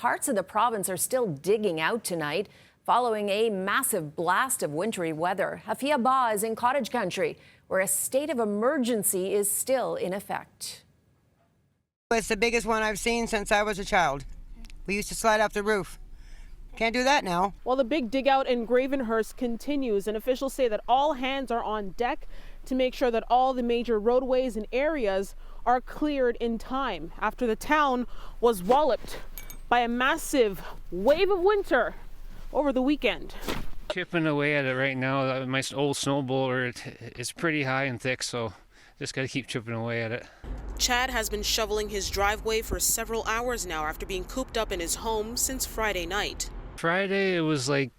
Parts of the province are still digging out tonight following a massive blast of wintry weather. Afua Baah is in cottage country, where a state of emergency is still in effect. It's the biggest one I've seen since I was a child. We used to slide off the roof. Can't do that now. Well, the big dig out in Gravenhurst continues, and officials say that all hands are on deck to make sure that all the major roadways and areas are cleared in time after the town was walloped by a massive wave of winter over the weekend. Chipping away at it right now. My old snowblower is pretty high and thick, so just got to keep chipping away at it. Chad has been shoveling his driveway for several hours now after being cooped up in his home since Friday night. Friday, it was like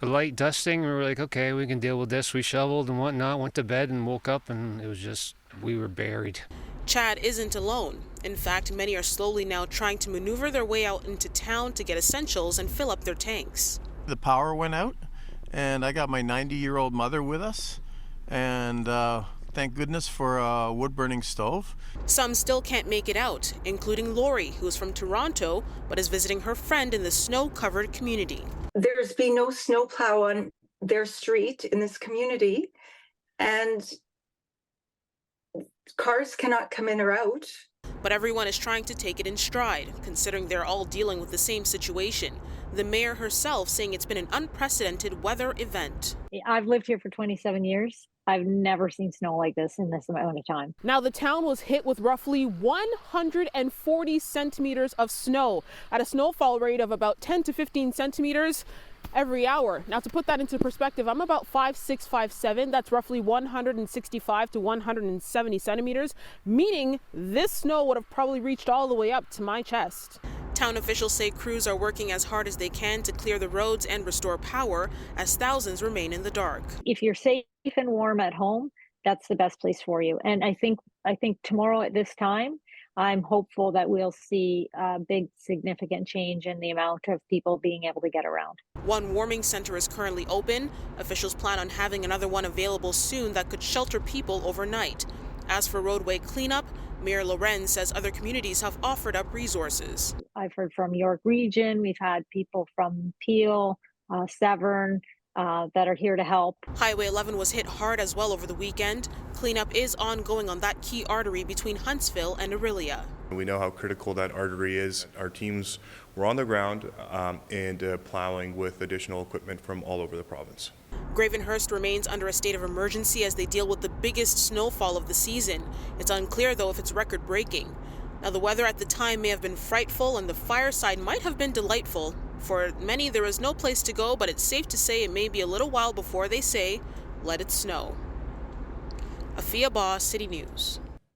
a light dusting. We were like, okay, we can deal with this. We shoveled and whatnot, went to bed and woke up, and it was just, we were buried. Chad isn't alone. In fact, many are slowly now trying to maneuver their way out into town to get essentials and fill up their tanks. The power went out, and I got my 90-year-old mother with us, and thank goodness for a wood-burning stove. Some still can't make it out, including Lori, who's from Toronto, but is visiting her friend in the snow-covered community. There's been no snowplow on their street in this community, and cars cannot come in or out. But everyone is trying to take it in stride, considering they're all dealing with the same situation. The mayor herself saying it's been an unprecedented weather event. I've lived here for 27 years. I've never seen snow like this in this amount of time. Now the town was hit with roughly 140 centimeters of snow at a snowfall rate of about 10 to 15 centimeters every hour. Now to put that into perspective, I'm about 5'6", 5'7". That's roughly 165 to 170 centimeters, meaning this snow would have probably reached all the way up to my chest. Town officials say crews are working as hard as they can to clear the roads and restore power as thousands remain in the dark. If you're safe and warm at home, that's the best place for you. And I think tomorrow at this time, I'm hopeful that we'll see a big significant change in the amount of people being able to get around. One warming center is currently open. Officials plan on having another one available soon that could shelter people overnight. As for roadway cleanup, Mayor Loren says other communities have offered up resources. I've heard from York Region. We've had people from Peel, Severn, that are here to help. Highway 11 was hit hard as well over the weekend. Cleanup is ongoing on that key artery between Huntsville and Orillia. We know how critical that artery is. Our teams were on the ground and plowing with additional equipment from all over the province. Gravenhurst remains under a state of emergency as they deal with the biggest snowfall of the season. It's unclear, though, if it's record-breaking. Now, the weather at the time may have been frightful and the fireside might have been delightful. For many, there is no place to go, but it's safe to say it may be a little while before they say, let it snow. Afua Baah, City News.